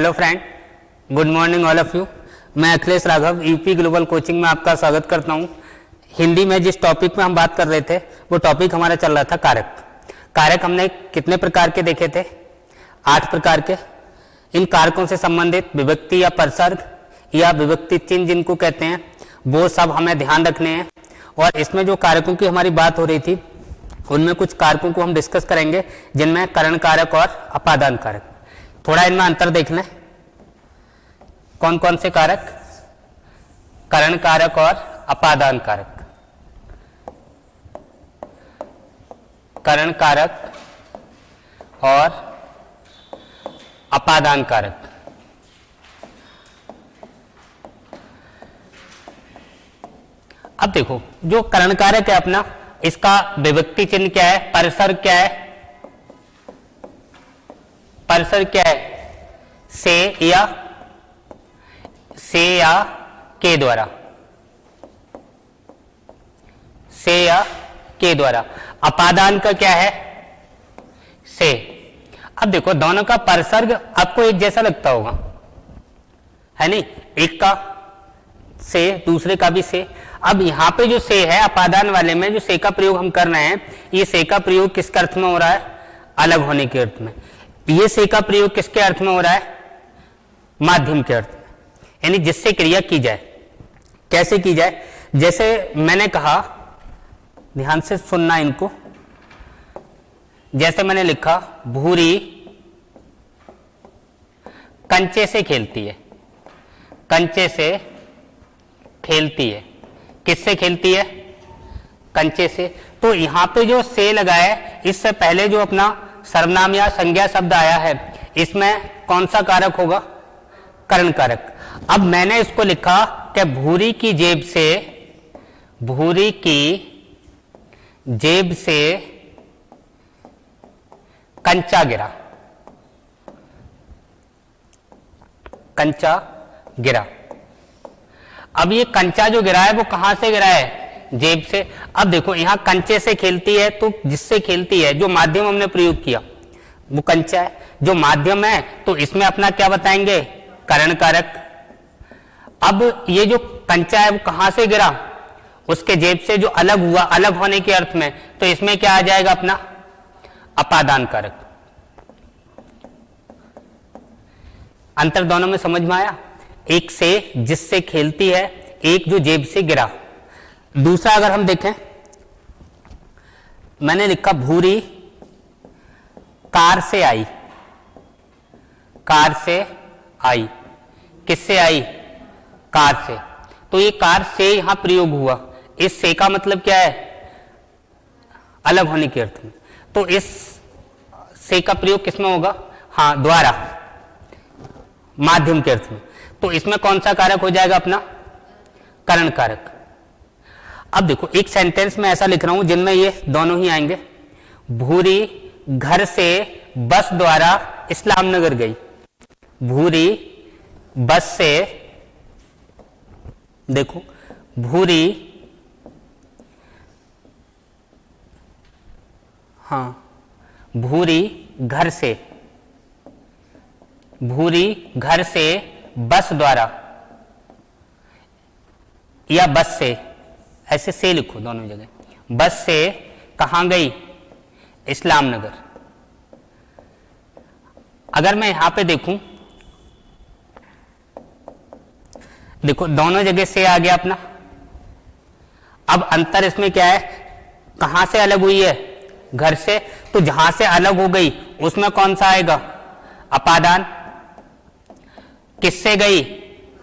Hello friend, good morning all of you. मैं Akhilesh Raghav UP global coaching में आपका स्वागत करता हूं। हिंदी में जिस टॉपिक में हम बात कर रहे थे वो टॉपिक हमारा चल रहा था कारक। कारक हमने कितने प्रकार के देखे थे? 8 प्रकार के। इन कारकों से संबंधित विभक्ति या परसर्ग या विभक्ति चिन्ह जिनको कहते हैं वो सब हमें ध्यान रखने हैं। और इसमें जो कारकों की हमारी बात हो रही थी उनमें कुछ कारकों को हम डिस्कस करेंगे जिनमें करण कारक और अपादान कारक। थोड़ा इनमें अंतर देख लें। कौन कौन से कारक? करण कारक और अपादान कारक। करण कारक और अपादान कारक। अब देखो, जो करण कारक है अपना, इसका विभक्ति चिन्ह क्या है? परसर्ग क्या है? परसर्ग क्या है? से या के द्वारा। से या के द्वारा। अपादान का क्या है? से। अब देखो, दोनों का परसर्ग आपको एक जैसा लगता होगा, है नहीं? एक का से, दूसरे का भी से। अब यहां पे जो से है अपादान वाले में, जो से का प्रयोग हम कर रहे हैं, ये से का प्रयोग किसके अर्थ में हो रहा है? अलग होने के अर्थ में। ये से का प्रयोग किसके अर्थ में हो रहा है? माध्यम के अर्थ में, यानी जिससे क्रिया की जाए। कैसे की जाए? जैसे मैंने कहा, ध्यान से सुनना इनको। जैसे मैंने लिखा, भूरी कंचे से खेलती है। कंचे से खेलती है। किससे खेलती है? कंचे से। तो यहां पे जो से लगा है, इससे पहले जो अपना सर्वनाम या संज्ञा शब्द आया है, इसमें कौन सा कारक होगा? करण कारक। अब मैंने इसको लिखा कि भूरी की जेब से, भूरी की जेब से कंचा गिरा। कंचा गिरा। अब ये कंचा जो गिरा है वो कहां से गिरा है? जेब से। अब देखो, यहां कंचे से खेलती है, तो जिससे खेलती है, जो माध्यम हमने प्रयोग किया वो कंचा है। जो माध्यम है तो इसमें अपना क्या बताएंगे? करण कारक। अब ये जो कंचा है वो कहां से गिरा? उसके जेब से, जो अलग हुआ, अलग होने के अर्थ में, तो इसमें क्या आ जाएगा अपना? अपादान कारक। अंतर दोनों में समझ में आया? एक से जिससे खेलती है, एक जो जेब से गिरा। दूसरा अगर हम देखें, मैंने लिखा भूरी कार से आई। कार से आई। किससे आई? कार से। तो ये कार से यहां प्रयोग हुआ। इस से का मतलब क्या है? अलग होने के अर्थ में। तो इस से का प्रयोग किसमें होगा? हाँ, द्वारा, माध्यम के अर्थ में। तो इसमें कौन सा कारक हो जाएगा अपना? करण कारक। अब देखो, एक सेंटेंस में ऐसा लिख रहा हूं जिनमें ये दोनों ही आएंगे। भूरी घर से बस द्वारा इस्लामनगर गई। भूरी बस से, देखो, भूरी, हाँ, भूरी घर से, भूरी घर से बस द्वारा, या बस से, ऐसे से लिखो दोनों जगह। बस से कहां गई? इस्लामनगर। अगर मैं यहां पे देखूं, देखो दोनों जगह से आ गया अपना। अब अंतर इसमें क्या है? कहां से अलग हुई है? घर से। तो जहां से अलग हो गई उसमें कौन सा आएगा? अपादान। किससे गई?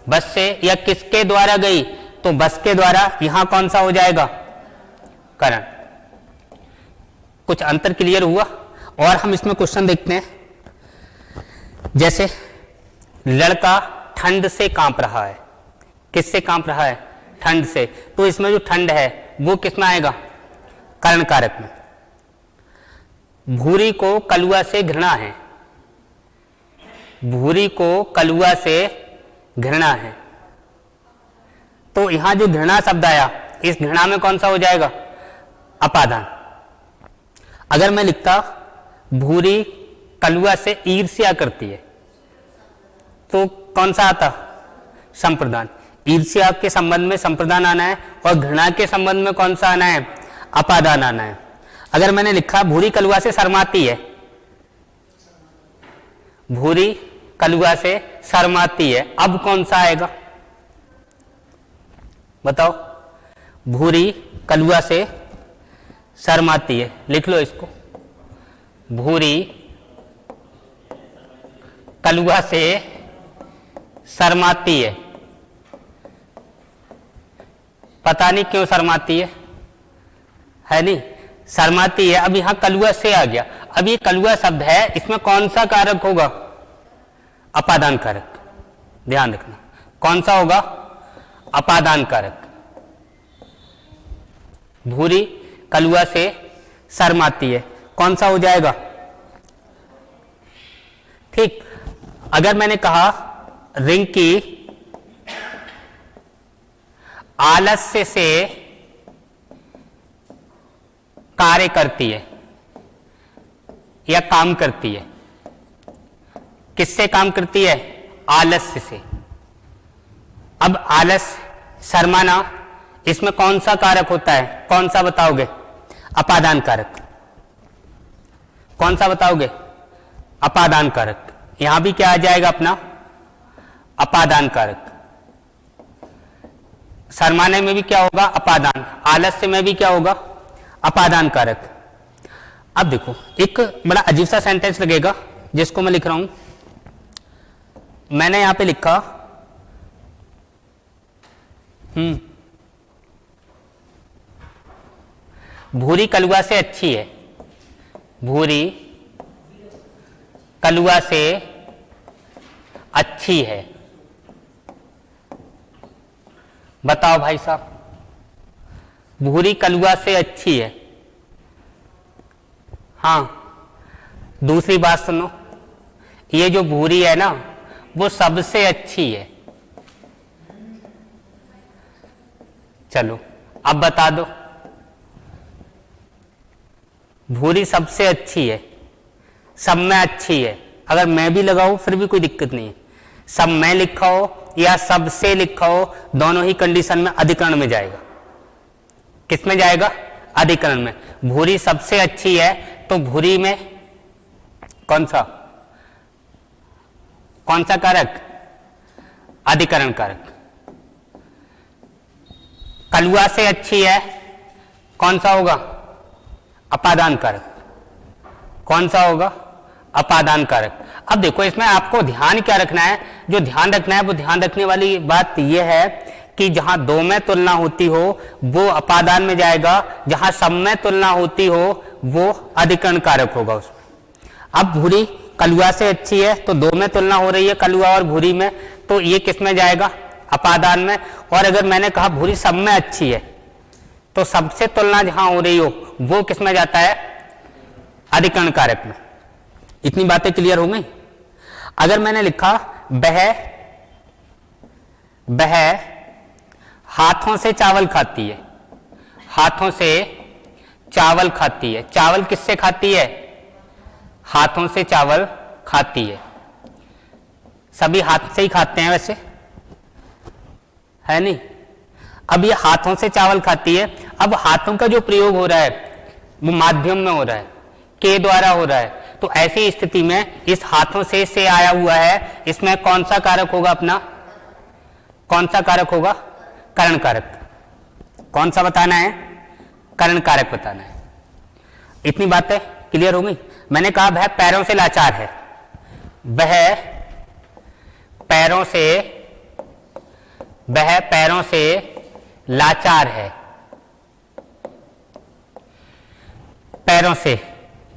बस से। या किसके द्वारा गई? तो बस के द्वारा। यहां कौन सा हो जाएगा? करण। कुछ अंतर क्लियर हुआ? और हम इसमें क्वेश्चन देखते हैं। जैसे लड़का ठंड से कांप रहा है। किससे कांप रहा है? ठंड से। तो इसमें जो ठंड है वो किसमें आएगा? करण कारक में। भूरी को कलुआ से घृणा है। भूरी को कलुआ से घृणा है। तो यहां जो घृणा शब्द आया, इस घृणा में कौन सा हो जाएगा? अपादान। अगर मैं लिखता भूरी कलुआ से ईर्ष्या करती है, तो कौन सा आता? संप्रदान। ईर्ष्या के संबंध में संप्रदान आना है और घृणा के संबंध में कौन सा आना है? अपादान आना है। अगर मैंने लिखा भूरी कलुआ से शर्माती है, भूरी कलुआ से शर्माती है, अब कौन सा आएगा बताओ? भूरी कलुआ से शर्माती है, लिख लो इसको। भूरी कलुआ से शर्माती है। पता नहीं क्यों शर्माती है नहीं, शर्माती है। अब यहां कलुआ से आ गया। अब ये कलुआ शब्द है, इसमें कौन सा कारक होगा? अपादान कारक। ध्यान रखना, कौन सा होगा? अपादान कारक। भूरी कलुआ से शर्माती है, कौन सा हो जाएगा? ठीक। अगर मैंने कहा रिंकी आलस्य से कार्य करती है या काम करती है, किससे काम करती है? आलस्य से। अब आलस्य, शर्माना, इसमें कौन सा कारक होता है? कौन सा बताओगे? अपादान कारक। कौन सा बताओगे? अपादान कारक। यहां भी क्या आ जाएगा अपना? अपादान कारक। शर्माने में भी क्या होगा? अपादान। आलस्य में भी क्या होगा? अपादान कारक। अब देखो, एक बड़ा अजीब सा सेंटेंस लगेगा जिसको मैं लिख रहा हूं। मैंने यहां पे लिखा भूरी कलुआ से अच्छी है। भूरी कलुआ से अच्छी है। बताओ भाई साहब, भूरी कलुआ से अच्छी है। हाँ, दूसरी बात सुनो, ये जो भूरी है ना, वो सबसे अच्छी है। चलो अब बता दो, भूरी सबसे अच्छी है, सब में अच्छी है। अगर मैं भी लगाऊं फिर भी कोई दिक्कत नहीं है। सब में लिखा हो या सबसे लिखा हो, दोनों ही कंडीशन में अधिकरण में जाएगा। किस में जाएगा? अधिकरण में। भूरी सबसे अच्छी है तो भूरी में कौन सा कारक? अधिकरण कारक। कलुआ से अच्छी है, कौन सा होगा? अपादान कारक। कौन सा होगा? अपादान कारक। अब देखो, इसमें आपको ध्यान क्या रखना है? जो ध्यान रखना है, वो ध्यान रखने वाली बात यह है कि जहां दो में तुलना होती हो वो अपादान में जाएगा, जहां सब में तुलना होती हो वो अधिकरण कारक होगा उसमें। अब भूरी कलुआ से अच्छी है तो दो में तुलना हो रही है, कलुआ और भूरी में, तो ये किस में जाएगा? अपादान में। और अगर मैंने कहा भूरी सब में अच्छी है, तो सबसे तुलना जहां हो रही हो वो किस में जाता है? अधिकरण कारक में। इतनी बातें क्लियर हो गई? अगर मैंने लिखा वह हाथों से चावल खाती है, हाथों से चावल खाती है। चावल किससे खाती है? हाथों से चावल खाती है। सभी हाथ से ही खाते हैं वैसे, है नहीं? अब ये हाथों से चावल खाती है। अब हाथों का जो प्रयोग हो रहा है वो माध्यम में हो रहा है, के द्वारा हो रहा है। तो ऐसी स्थिति में इस हाथों से आया हुआ है, इसमें कौन सा कारक होगा अपना? कौन सा कारक होगा? करण कारक। कौन सा बताना है? करण कारक बताना है। इतनी बातें क्लियर हो गई? मैंने कहा वह पैरों से लाचार है, वह पैरों से लाचार है। पैरों से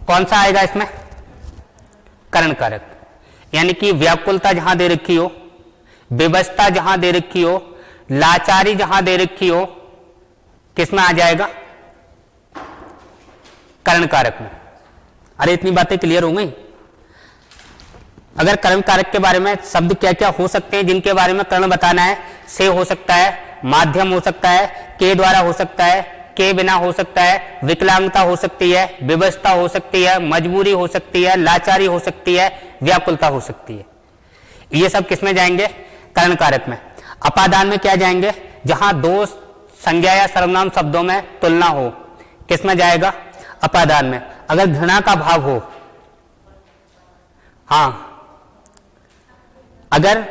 कौन सा आएगा इसमें? करण कारक। यानी कि व्याकुलता जहां दे रखी हो, बेबसता जहां दे रखी हो, लाचारी जहां दे रखी हो, किसमें आ जाएगा? करण कारक में। अरे इतनी बातें क्लियर हो गई? अगर करण कारक के बारे में शब्द क्या क्या हो सकते हैं जिनके बारे में करण बताना है, से हो सकता है, माध्यम हो सकता है, के द्वारा हो सकता है, के बिना हो सकता है, विकलांगता हो सकती है, विवशता हो सकती है, मजबूरी हो सकती है, लाचारी हो सकती है, व्याकुलता हो सकती है। ये सब किस में जाएंगे? कर्ण कारक में। अपादान में क्या जाएंगे? जहां दो संज्ञा या सर्वनाम शब्दों में तुलना हो, किस में जाएगा? अपादान में। अगर घृणा का भाव हो, हाँ, अगर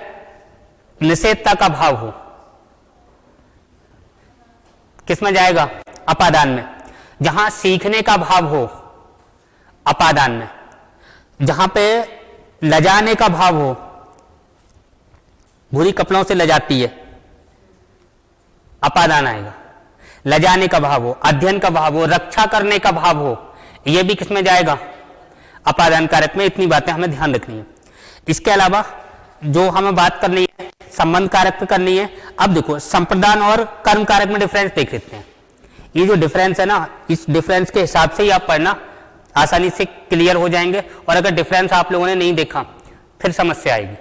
निषेधता का भाव हो, किस में जाएगा? अपादान में। जहां सीखने का भाव हो, अपादान में। जहां पे लजाने का भाव हो, बुरी कपड़ों से लजाती है, अपादान आएगा। लजाने का भाव हो, अध्ययन का भाव हो, रक्षा करने का भाव हो, यह भी किसमें जाएगा? अपादान कारक में। इतनी बातें हमें ध्यान रखनी है। इसके अलावा जो हमें बात करनी है संबंध कारक पे करनी है। अब देखो संप्रदान और कर्म कारक में डिफरेंस देख लेते हैं। ये जो डिफरेंस है ना, इस डिफरेंस के हिसाब से ही आप पढ़ना, आसानी से क्लियर हो जाएंगे। और अगर डिफरेंस आप लोगों ने नहीं देखा फिर समस्या आएगी।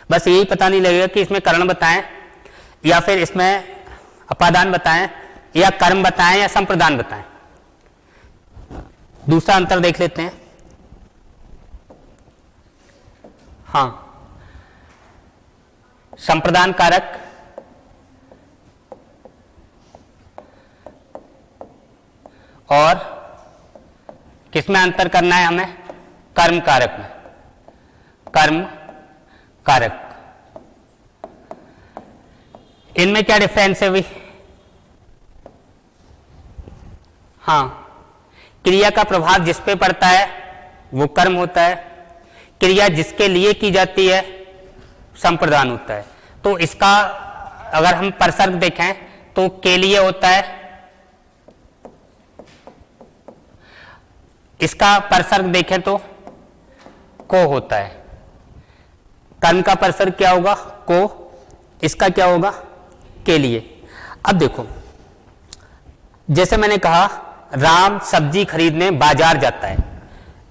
बस यही पता नहीं लगेगा कि इसमें कर्ण बताएं या फिर इसमें अपादान बताएं या कर्म बताएं या संप्रदान बताएं। दूसरा अंतर देख लेते हैं। हाँ, संप्रदान कारक और किसमें अंतर करना है हमें? कर्म कारक में। कर्म कारक, इनमें क्या डिफरेंस है भाई? हाँ, क्रिया का प्रभाव जिस पे पड़ता है वो कर्म होता है, क्रिया जिसके लिए की जाती है संप्रदान होता है। तो इसका अगर हम परसर्ग देखें तो के लिए होता है, इसका परसर्ग देखें तो को होता है। कर्म का परसर्ग क्या होगा? को। इसका क्या होगा? के लिए। अब देखो, जैसे मैंने कहा राम सब्जी खरीदने बाजार जाता है।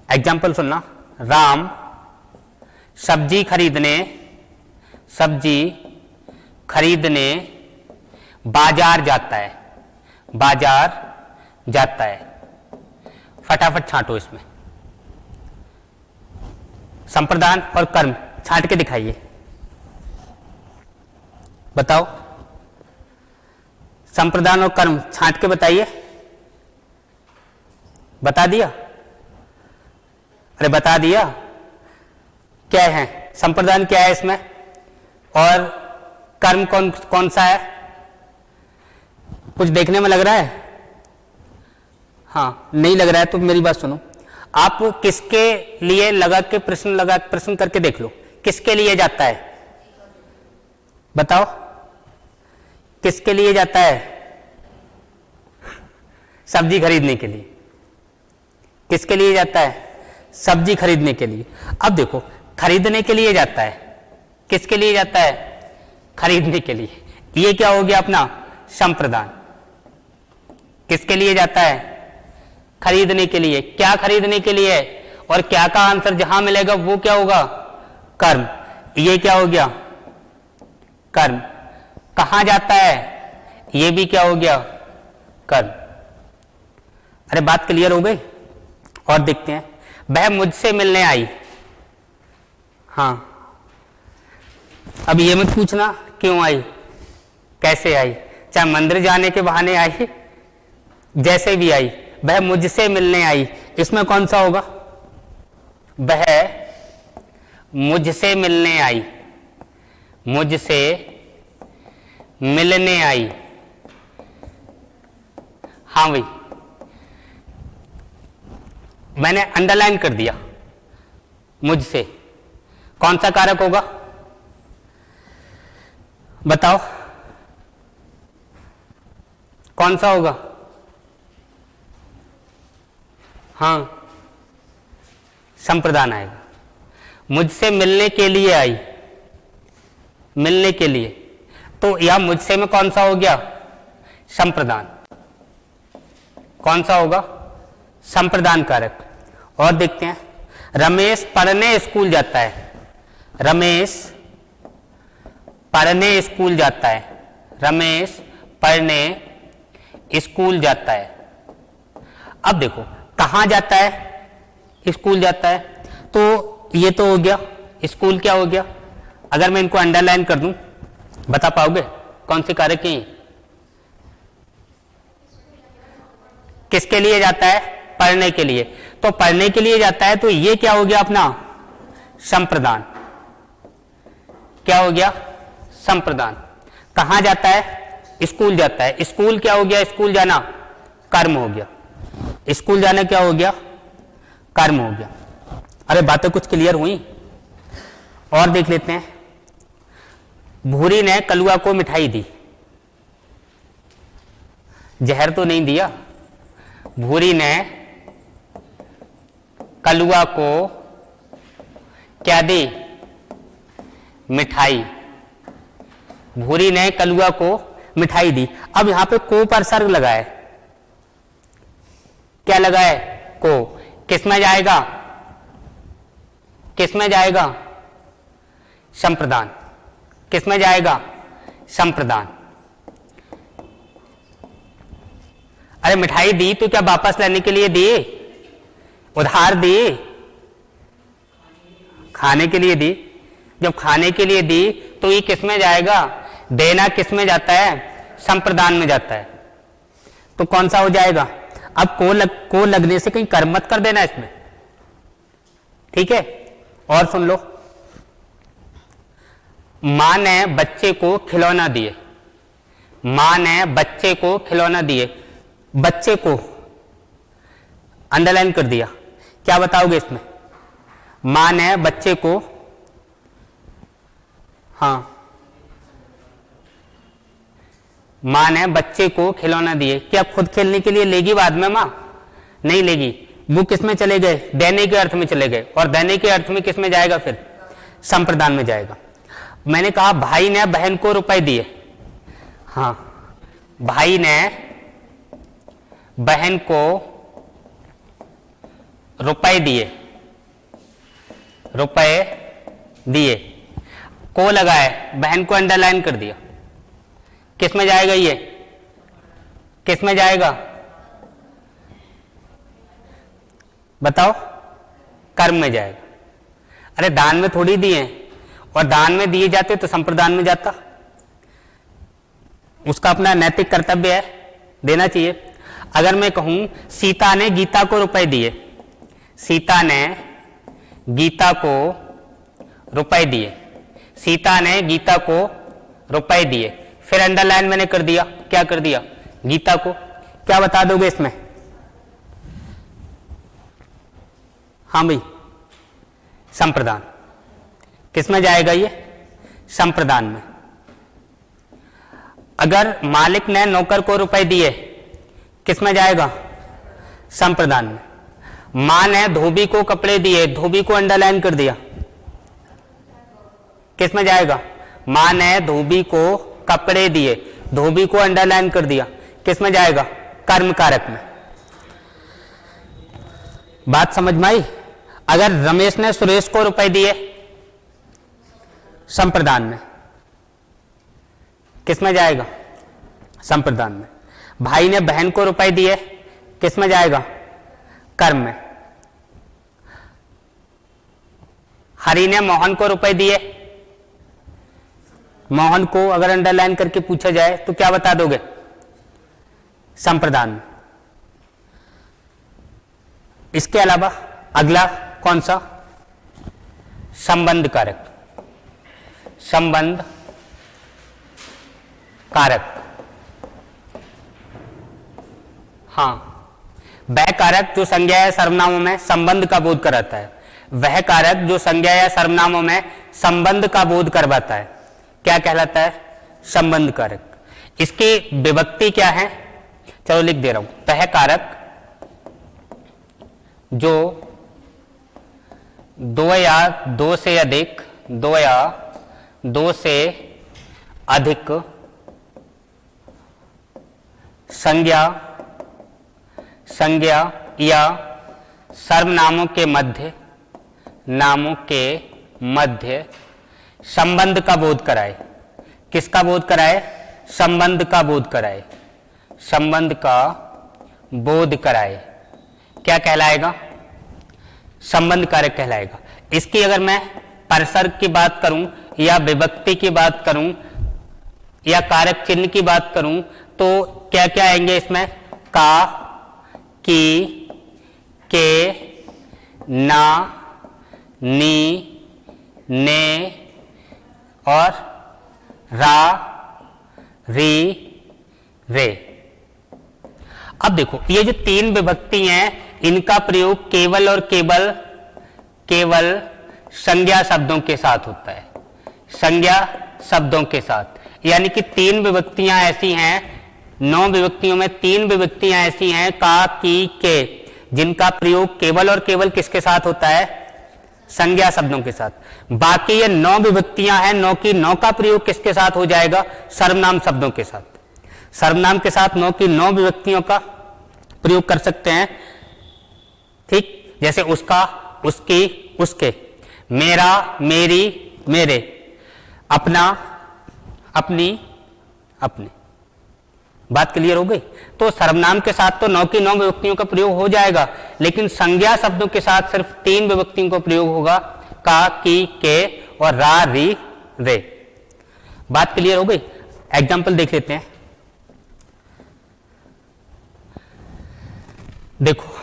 एग्जाम्पल सुनना, राम सब्जी खरीदने बाजार जाता है। बाजार जाता है। फटाफट छांटो इसमें संप्रदान और कर्म, छांट के दिखाइए, बताओ। संप्रदान और कर्म छांट के बताइए। बता दिया? अरे बता दिया। क्या है संप्रदान? क्या है इसमें? और कर्म कौन सा है? कुछ देखने में लग रहा है? हाँ, नहीं लग रहा है तो मेरी बात सुनो। आप किसके लिए प्रश्न करके देख लो, किसके लिए जाता है? बताओ, किसके लिए जाता है? सब्जी खरीदने के लिए। किसके लिए जाता है? सब्जी खरीदने के लिए। अब देखो, खरीदने के लिए जाता है। किसके लिए जाता है? खरीदने के लिए। ये क्या हो गया अपना? संप्रदान। किसके लिए जाता है? खरीदने के लिए। क्या खरीदने के लिए? और क्या का आंसर जहां मिलेगा वो क्या होगा? कर्म। ये क्या हो गया? कर्म। कहां जाता है? ये भी क्या हो गया? कर्म। अरे बात क्लियर हो गई? और देखते हैं, वह मुझसे मिलने आई। हाँ, अब ये मत पूछना क्यों आई, कैसे आई, चाहे मंदिर जाने के बहाने आई, जैसे भी आई, वह मुझसे मिलने आई। इसमें कौन सा होगा? वह मुझसे मिलने आई। मुझसे मिलने आई। हाँ भाई, मैंने अंडरलाइन कर दिया। मुझसे कौन सा कारक होगा? बताओ, कौन सा होगा? हाँ, संप्रदान आएगा। मुझसे मिलने के लिए आई। मिलने के लिए, तो यह मुझसे में कौन सा हो गया? संप्रदान। कौन सा होगा? संप्रदान कारक। और देखते हैं, रमेश पढ़ने स्कूल जाता है। रमेश पढ़ने स्कूल जाता है। रमेश पढ़ने स्कूल जाता है। अब देखो, कहां जाता है? स्कूल जाता है। तो ये तो हो गया, स्कूल क्या हो गया? अगर मैं इनको अंडरलाइन कर दूं, बता पाओगे कौन सी कारक है? किसके लिए जाता है? पढ़ने के लिए। तो पढ़ने के लिए जाता है तो ये क्या हो गया अपना? संप्रदान। क्या हो गया? संप्रदान। कहां जाता है? स्कूल जाता है। स्कूल क्या हो गया? स्कूल जाना कर्म हो गया। स्कूल जाना क्या हो गया? कर्म हो गया। अरे बातें कुछ क्लियर हुई? और देख लेते हैं। भूरी ने कलुआ को मिठाई दी, जहर तो नहीं दिया। भूरी ने कलुआ को क्या दी? मिठाई। भूरी ने कलुआ को मिठाई दी। अब यहां पे को पर सर्ग लगा है। क्या लगा है? को। किस में जाएगा? किस में जाएगा? संप्रदान। किस में जाएगा? संप्रदान। अरे मिठाई दी तो क्या वापस लेने के लिए दी? उधार दी? खाने के लिए दी। जब खाने के लिए दी तो ये किस में जाएगा? देना किस में जाता है? संप्रदान में जाता है। तो कौन सा हो जाएगा? अब को लगने से कहीं कर्म मत कर देना इसमें, ठीक है? और सुन लो, मां ने बच्चे को खिलौना दिए। मां ने बच्चे को खिलौना दिए। बच्चे को अंडरलाइन कर दिया। क्या बताओगे इसमें? मां ने बच्चे को, हाँ, मां ने बच्चे को खिलौना दिए। क्या खुद खेलने के लिए लेगी बाद में मां? नहीं लेगी। वो किस में चले गए? देने के अर्थ में चले गए। और देने के अर्थ में किस में जाएगा फिर? संप्रदान में जाएगा। मैंने कहा भाई ने बहन को रुपए दिए। हाँ, भाई ने बहन को रुपए दिए। रुपए दिए, को लगा है, बहन को अंडरलाइन कर दिया। किस में जाएगा ये? किस में जाएगा? बताओ। कर्म में जाएगा। अरे दान में थोड़ी दिए, और दान में दिए जाते तो संप्रदान में जाता। उसका अपना नैतिक कर्तव्य है, देना चाहिए। अगर मैं कहूं सीता ने गीता को रुपए दिए, सीता ने गीता को रुपए दिए, सीता ने गीता को रुपए दिए, फिर अंडरलाइन मैंने कर दिया। क्या कर दिया? गीता को। क्या बता दोगे इसमें? हाँ भाई, संप्रदान। किस में जाएगा ये? संप्रदान में। अगर मालिक ने नौकर को रुपए दिए, किस में जाएगा? संप्रदान में। मां ने धोबी को कपड़े दिए, धोबी को अंडरलाइन कर दिया। किस में जाएगा? मां ने धोबी को कपड़े दिए, धोबी को अंडरलाइन कर दिया। किस में जाएगा? कर्म कारक में। बात समझ में आई? अगर रमेश ने सुरेश को रुपए दिए, संप्रदान में। किस में जाएगा? संप्रदान में। भाई ने बहन को रुपए दिए, किस में जाएगा? कर्म में। हरि ने मोहन को रुपए दिए। मोहन को अगर अंडरलाइन करके पूछा जाए तो क्या बता दोगे? संप्रदान में। इसके अलावा अगला कौन सा? संबंध कारक। संबंध कारक। हाँ, वह कारक जो संज्ञा या सर्वनामों में संबंध का बोध कराता है। वह कारक जो संज्ञा या सर्वनामों में संबंध का बोध करवाता है, क्या कहलाता है? संबंध कारक। इसकी विभक्ति क्या है? चलो लिख दे रहा हूं। वह कारक जो दो या दो से अधिक, दो या दो से अधिक संज्ञा या सर्वनामों के मध्य, नामों के मध्य संबंध का बोध कराए। किसका बोध कराए? संबंध का बोध कराए। संबंध का बोध कराए। क्या कहलाएगा? संबंध कारक कहलाएगा। इसकी अगर मैं परसर्ग की बात करूं या विभक्ति की बात करूं या कारक चिन्ह की बात करूं तो क्या क्या आएंगे इसमें? का, की, के, ना, नी, ने और रा, री, रे। अब देखो ये जो तीन विभक्ति हैं इनका प्रयोग केवल और केवल संज्ञा शब्दों के साथ होता है, संज्ञा शब्दों के साथ। यानी कि तीन विभक्तियां ऐसी हैं, 9 विभक्तियों में 3 विभक्तियां ऐसी हैं का, की, के, जिनका प्रयोग केवल और केवल किसके साथ होता है? संज्ञा शब्दों के साथ। बाकी ये 9 विभक्तियां हैं, 9 की 9 का प्रयोग किसके साथ हो जाएगा? सर्वनाम शब्दों के साथ। सर्वनाम के साथ 9 की 9 विभक्तियों का प्रयोग कर सकते हैं। ठीक, जैसे उसका, उसकी, उसके, मेरा, मेरी, मेरे, अपना, अपनी, अपने। बात क्लियर हो गई? तो सर्वनाम के साथ तो 9 की 9 विभक्तियों का प्रयोग हो जाएगा, लेकिन संज्ञा शब्दों के साथ सिर्फ 3 विभक्तियों का प्रयोग होगा, का, की, के और रा, री, रे। बात क्लियर हो गई? एग्जाम्पल देख लेते हैं। देखो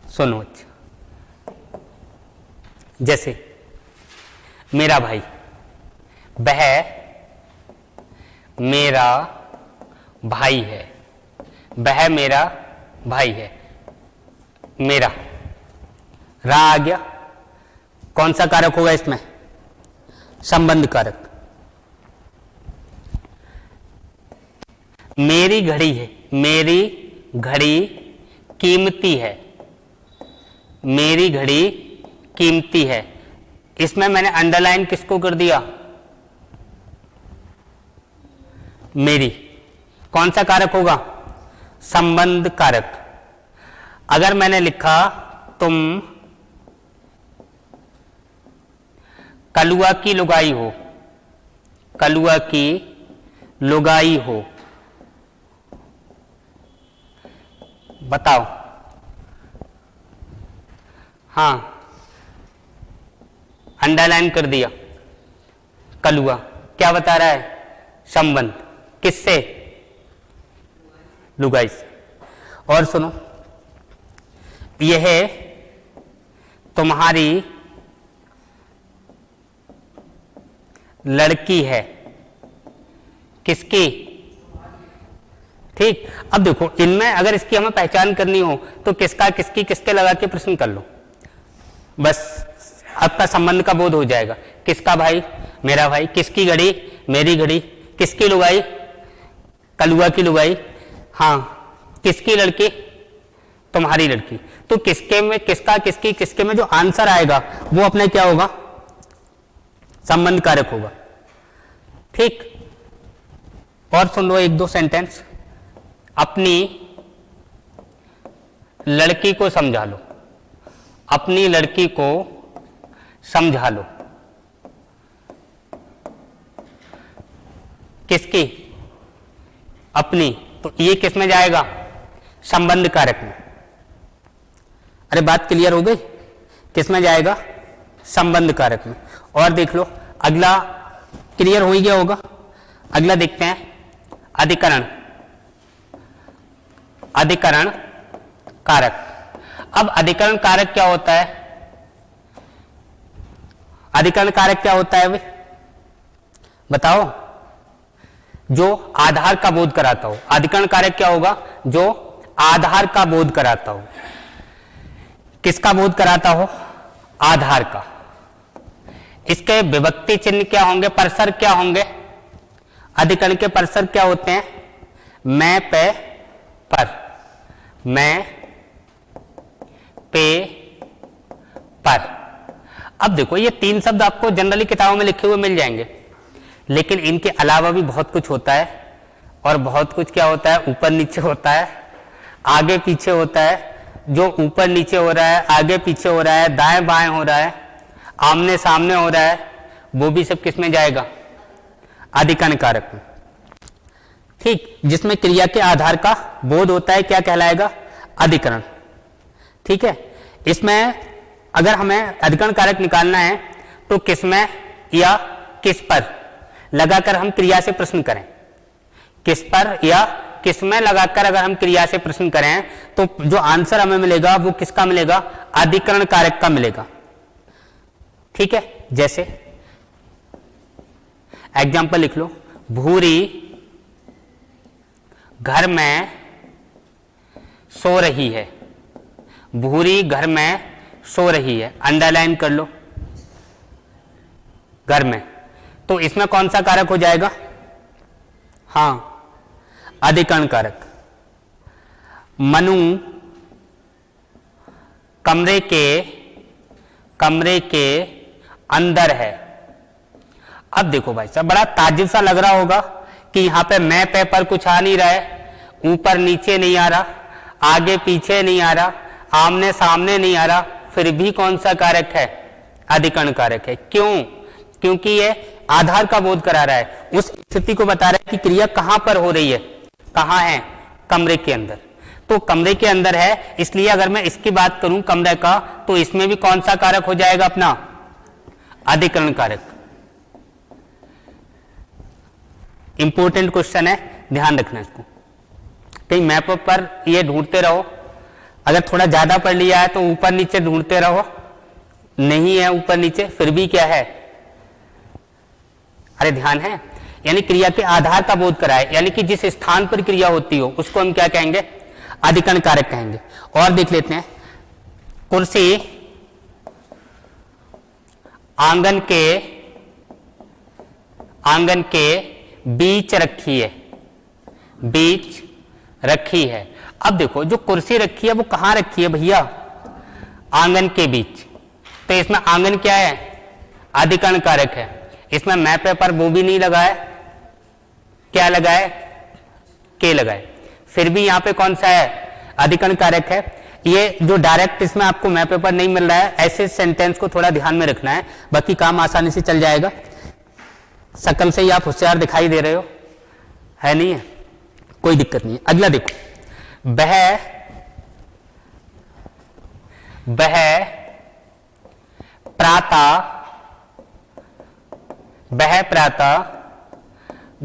सुनो, जैसे मेरा भाई, वह मेरा भाई है, वह मेरा भाई है, मेरा। रा आ गया, कौन सा कारक होगा इसमें? संबंध कारक। मेरी घड़ी है, मेरी घड़ी कीमती है, मेरी घड़ी कीमती है। इसमें मैंने अंडरलाइन किसको कर दिया? मेरी। कौन सा कारक होगा? संबंध कारक। अगर मैंने लिखा तुम कलुआ की लुगाई हो, कलुआ की लुगाई हो, बताओ। हाँ, अंडरलाइन कर दिया। कलुआ क्या बता रहा है? संबंध। किससे? लुगाई से। और सुनो, यह तुम्हारी लड़की है, किसकी? ठीक। अब देखो इनमें अगर इसकी हमें पहचान करनी हो तो किसका, किसकी, किसके लगा के प्रश्न कर लो, बस आपका संबंध का बोध हो जाएगा। किसका भाई? मेरा भाई। किसकी घड़ी? मेरी घड़ी। किसकी लुगाई? कलुआ की लुगाई। हाँ, किसकी लड़की? तुम्हारी लड़की। तो किसके में किसका, किसकी, किसके में जो आंसर आएगा वो अपने क्या होगा? संबंध कारक होगा। ठीक। और सुन लो एक दो सेंटेंस। अपनी लड़की को समझा लो, अपनी लड़की को समझा लो। किसकी? अपनी। तो ये किस में जाएगा? संबंध कारक में। अरे बात क्लियर हो गई? किस में जाएगा? संबंध कारक में। और देख लो अगला, क्लियर हो ही गया होगा। अगला देखते हैं, अधिकरण। अधिकरण कारक। अब अधिकरण कारक क्या होता है? अधिकरण कारक क्या होता है भाई? बताओ। जो आधार का बोध कराता हो। अधिकरण कारक क्या होगा? जो आधार का बोध कराता हो। किसका बोध कराता हो? आधार का। इसके विभक्ति चिन्ह क्या होंगे? परसर क्या होंगे? अधिकरण के परसर क्या होते हैं? मैं, पे, पर। मैं, पे, पर। अब देखो ये तीन शब्द आपको जनरली किताबों में लिखे हुए मिल जाएंगे, लेकिन इनके अलावा भी बहुत कुछ होता है। और बहुत कुछ क्या होता है? ऊपर नीचे होता है, आगे पीछे होता है। जो ऊपर नीचे हो रहा है, आगे पीछे हो रहा है, दाएं बाएं हो रहा है, आमने सामने हो रहा है, वो भी सब किस में जाएगा? अधिकरण कारक में। ठीक, जिसमें क्रिया के आधार का बोध होता है, क्या कहलाएगा? अधिकरण। ठीक है, इसमें अगर हमें अधिकरण कारक निकालना है तो किसमें या किस पर लगाकर हम क्रिया से प्रश्न करें, किस पर या किसमें लगाकर अगर हम क्रिया से प्रश्न करें तो जो आंसर हमें मिलेगा वो किसका मिलेगा? अधिकरण कारक का मिलेगा। ठीक है, जैसे एग्जाम्पल लिख लो, भूरी घर में सो रही है, भूरी घर में सो रही है, अंडरलाइन कर लो, घर में, तो इसमें कौन सा कारक हो जाएगा? हां, अधिकरण कारक। मनु कमरे के अंदर है। अब देखो भाई साहब, बड़ा ताज्जुब सा लग रहा होगा कि यहां पे मैं पे पर कुछ आ नहीं रहा है, ऊपर नीचे नहीं आ रहा, आगे पीछे नहीं आ रहा, आमने सामने नहीं आ रहा, फिर भी कौन सा कारक है? अधिकरण कारक है। क्यों? क्योंकि ये आधार का बोध करा रहा है, उस स्थिति को बता रहा है कि क्रिया कहां पर हो रही है। कहां है? कमरे के अंदर। तो कमरे के अंदर है, इसलिए अगर मैं इसकी बात करूं कमरे का, तो इसमें भी कौन सा कारक हो जाएगा अपना? अधिकरण कारक। इंपॉर्टेंट क्वेश्चन है, ध्यान रखना इसको, कहीं मैप पर ये ढूंढते रहो, अगर थोड़ा ज्यादा पढ़ लिया है तो ऊपर नीचे ढूंढते रहो, नहीं है ऊपर नीचे फिर भी क्या है? अरे ध्यान है, यानी क्रिया के आधार का बोध कराए, यानी कि जिस स्थान पर क्रिया होती हो उसको हम क्या कहेंगे? अधिकरण कारक कहेंगे। और देख लेते हैं, कुर्सी आंगन के बीच रखी है, बीच रखी है। अब देखो, जो कुर्सी रखी है वो कहां रखी है भैया? आंगन के बीच। तो इसमें आंगन क्या है? अधिकरण कारक है। इसमें मैं पे पर वो भी नहीं लगाए, क्या लगाए? के लगाए, फिर भी यहां पे कौन सा है? अधिकरण कारक है। ये जो डायरेक्ट इसमें आपको मैं पे पर नहीं मिल रहा है, ऐसे सेंटेंस को थोड़ा ध्यान में रखना है, बाकी काम आसानी से चल जाएगा। शकल से ही आप होशियार दिखाई दे रहे हो, है नहीं है? कोई दिक्कत नहीं है। अगला देखो, वह प्रातः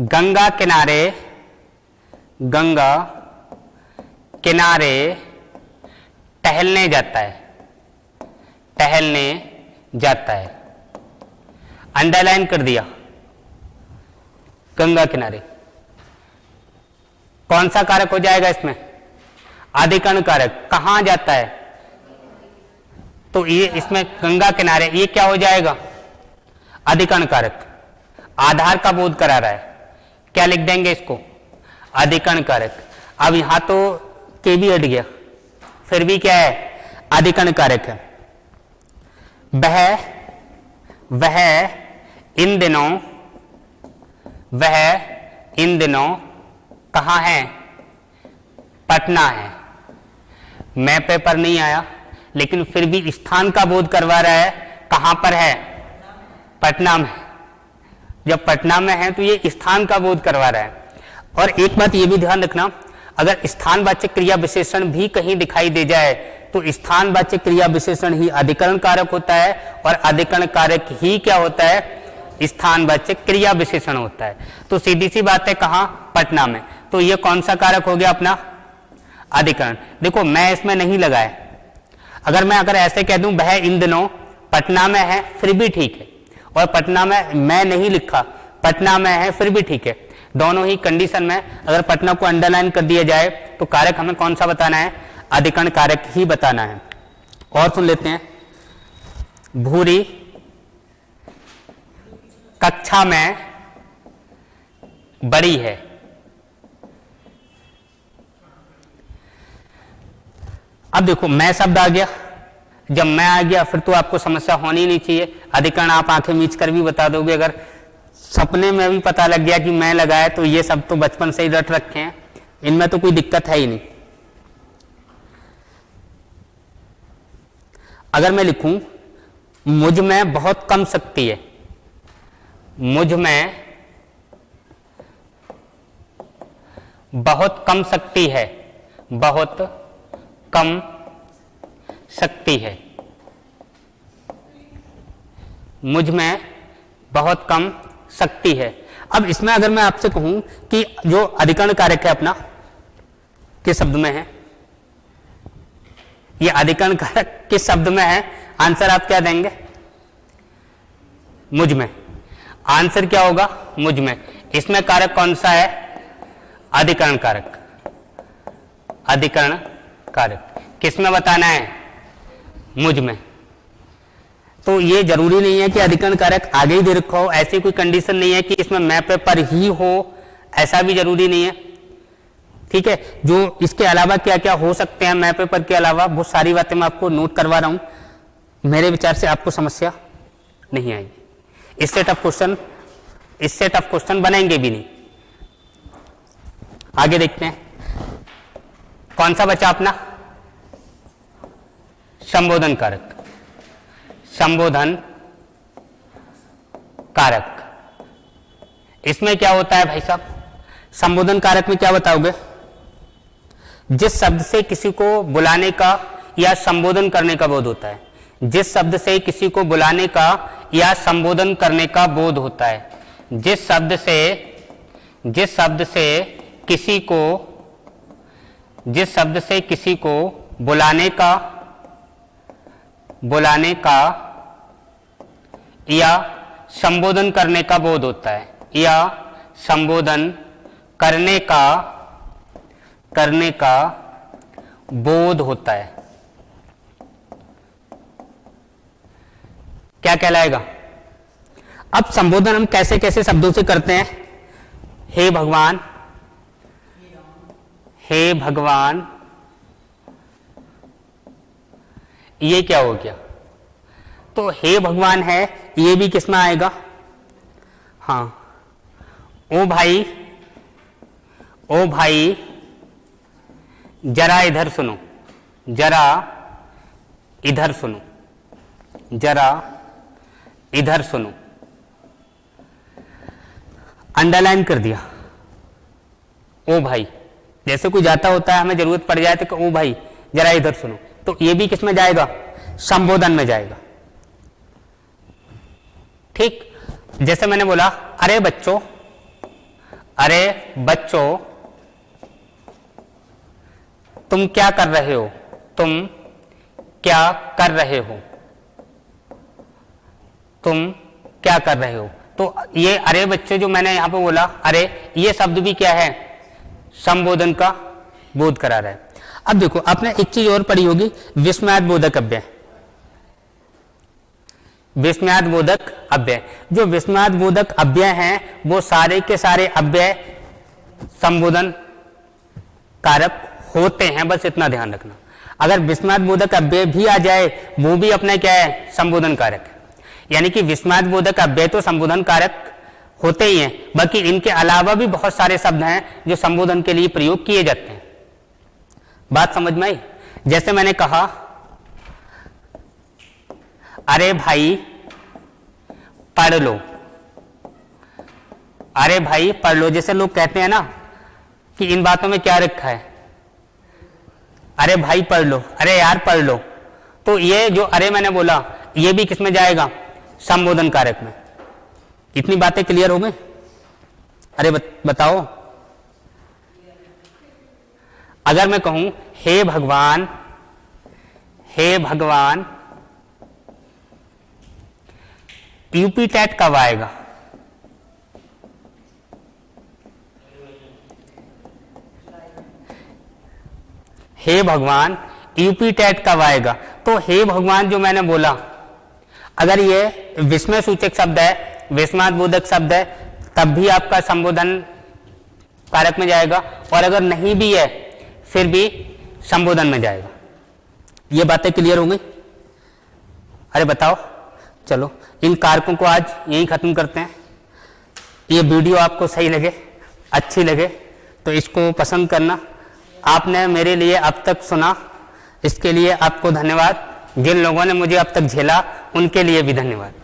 गंगा किनारे टहलने जाता है, अंडरलाइन कर दिया, गंगा किनारे। कौन सा कारक हो जाएगा इसमें? अधिकरण कारक। कहां जाता है? तो ये इसमें गंगा किनारे, ये क्या हो जाएगा? अधिकरण कारक। आधार का बोध करा रहा है, क्या लिख देंगे इसको? अधिकरण कारक। अब यहां तो के भी हट गया, फिर भी क्या है? अधिकरण कारक है। वह इन दिनों कहां है? पटना है। मैं पेपर नहीं आया, लेकिन फिर भी स्थान का बोध करवा रहा है, कहां पर है? पटना में। जब पटना में है तो ये स्थान का बोध करवा रहा है। और एक बात ये भी ध्यान रखना, अगर स्थानवाचक क्रिया विशेषण भी कहीं दिखाई दे जाए तो स्थानवाचक क्रिया विशेषण ही अधिकरण कारक होता है, और अधिकरण कारक ही क्या होता है? स्थानवाचक क्रिया विशेषण होता है। तो सीधी सी बात है, कहां? पटना में। तो ये कौन सा कारक हो गया अपना? अधिकरण। देखो, मैं इसमें नहीं लगाया, अगर ऐसे कह दूं वह इन दिनों पटना में है, फिर भी ठीक है, और पटना में मैं नहीं लिखा, पटना में है, फिर भी ठीक है। दोनों ही कंडीशन में अगर पटना को अंडरलाइन कर दिया जाए तो कारक हमें कौन सा बताना है? अधिकरण कारक ही बताना है। और सुन लेते हैं, भूरी कक्षा में बड़ी है। अब देखो, मैं शब्द आ गया, जब मैं आ गया फिर तो आपको समस्या होनी नहीं चाहिए। अधिकरण आप आंखें मीच कर भी बता दोगे, अगर सपने में भी पता लग गया कि मैं लगाया तो ये सब तो बचपन से ही रट रखे हैं, इनमें तो कोई दिक्कत है ही नहीं। अगर मैं लिखूं मुझ में बहुत कम शक्ति है, मुझ में बहुत कम शक्ति है, बहुत कम शक्ति है, मुझ में बहुत कम शक्ति है। अब इसमें अगर मैं आपसे कहूं कि जो अधिकरण कारक है अपना किस शब्द में है, ये अधिकरण कारक किस शब्द में है, आंसर आप क्या देंगे? मुझ में। आंसर क्या होगा? मुझ में। इसमें कारक कौन सा है? अधिकरण कारक। अधिकरण कारक किस में बताना है? मुझ में। तो ये जरूरी नहीं है कि अधिकरण कारक आगे ही दे रखा हो, ऐसी कोई कंडीशन नहीं है कि इसमें मैं पे पर ही हो, ऐसा भी जरूरी नहीं है। ठीक है, जो इसके अलावा क्या क्या हो सकते हैं मैं पे पर के अलावा, बहुत सारी बातें मैं आपको नोट करवा रहा हूं। मेरे विचार से आपको समस्या नहीं आएगी। इससे टफ क्वेश्चन बनेंगे भी नहीं। आगे देखते हैं कौन सा बचा अपना? संबोधन कारक। संबोधन कारक, इसमें क्या होता है भाई साहब? संबोधन कारक में क्या बताओगे? जिस शब्द से किसी को बुलाने का या संबोधन करने का बोध होता है। जिस शब्द से किसी को बुलाने का या संबोधन करने का बोध होता है। जिस शब्द से किसी को बुलाने का या संबोधन करने का बोध होता है, या संबोधन करने का बोध होता है, क्या कहलाएगा? अब संबोधन हम कैसे कैसे शब्दों से करते हैं? हे भगवान, हे भगवान, ये क्या हो गया? तो हे भगवान है, ये भी किस में आएगा? हाँ, ओ भाई जरा इधर सुनो, जरा इधर सुनो, जरा इधर सुनो। अंडरलाइन कर दिया। ओ भाई, जैसे कोई जाता होता है, हमें जरूरत पड़ जाए तो ओ भाई जरा इधर सुनो, तो ये भी किस में जाएगा? संबोधन में जाएगा। ठीक, जैसे मैंने बोला अरे बच्चों तुम क्या कर रहे हो? तुम क्या कर रहे हो? तुम क्या कर रहे हो? तो ये अरे बच्चे जो मैंने यहां पे बोला, अरे ये शब्द भी क्या है? संबोधन का बोध करा रहा है। अब देखो, आपने एक चीज और पढ़ी होगी, विस्मयाद बोधक अव्यय। विस्मयाद बोधक अव्यय, जो विस्मयाद बोधक अव्यय हैं वो सारे के सारे अव्यय संबोधन कारक होते हैं, बस इतना ध्यान रखना। अगर विस्मयाद बोधक अव्यय भी आ जाए, वो भी अपना क्या है? संबोधन कारक है। यानी कि विस्मयाद बोधक अव्यय तो संबोधन कारक होते ही हैं, बाकी इनके अलावा भी बहुत सारे शब्द हैं जो संबोधन के लिए प्रयोग किए जाते हैं। बात समझ में आई? जैसे मैंने कहा अरे भाई पढ़ लो, अरे भाई पढ़ लो। जैसे लोग कहते हैं ना कि इन बातों में क्या रखा है, अरे भाई पढ़ लो, अरे यार पढ़ लो, तो ये जो अरे मैंने बोला ये भी किसमें जाएगा? संबोधन कारक में। इतनी बातें क्लियर हो गई? अरे बताओ, अगर मैं कहूं हे भगवान, हे भगवान, यूपी टेट कब आएगा? हे भगवान यूपी टेट कब आएगा? तो हे भगवान जो मैंने बोला, अगर ये विस्मय सूचक शब्द है, विस्मयाद बोधक शब्द है, तब भी आपका संबोधन कारक में जाएगा, और अगर नहीं भी है फिर भी संबोधन में जाएगा। ये बातें क्लियर हो गई? अरे बताओ, चलो इन कारकों को आज यहीं खत्म करते हैं। ये वीडियो आपको सही लगे, अच्छी लगे तो इसको पसंद करना। आपने मेरे लिए अब तक सुना, इसके लिए आपको धन्यवाद। जिन लोगों ने मुझे अब तक झेला उनके लिए भी धन्यवाद।